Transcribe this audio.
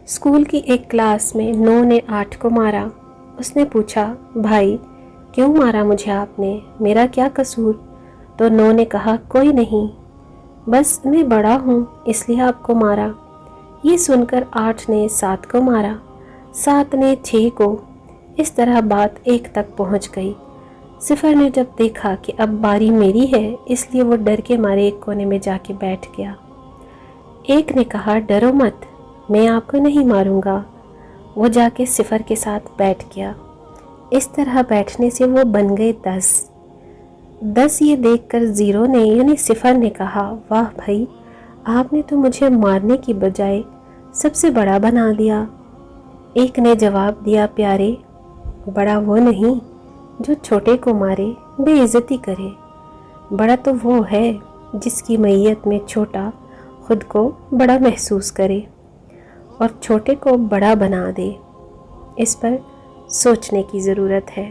School کی ایک class میں 9 نے 8 کو مارا۔ اس نے پوچھا، بھائی کیوں مارا مجھے آپ نے؟ میرا کیا قصور؟ تو 9 نے کہا، کوئی نہیں، بس میں بڑا ہوں اس لیے آپ کو مارا۔ یہ سن کر 8 نے 7 کو مارا، 7 نے 6 کو۔ اس طرح بات 1 تک پہنچ گئی۔ 0 نے جب دیکھا کہ اب باری میری ہے، اس لیے وہ ڈر کے مارے ایک کونے میں جا کے بیٹھ گیا۔ 1 نے کہا، ڈرو مت، میں آپ کو نہیں ماروں گا۔ وہ جا کے 0 کے ساتھ بیٹھ گیا۔ اس طرح بیٹھنے سے وہ بن گئے 10۔ 10 یہ دیکھ کر 0 نے یعنی 0 نے کہا، واہ بھائی، آپ نے تو مجھے مارنے کی بجائے سب سے بڑا بنا دیا۔ 1 نے جواب دیا، پیارے، بڑا وہ نہیں جو چھوٹے کو مارے، بے عزتی کرے، بڑا تو وہ ہے جس کی میت میں چھوٹا خود کو بڑا محسوس کرے اور چھوٹے کو بڑا بنا دے۔ اس پر سوچنے کی ضرورت ہے۔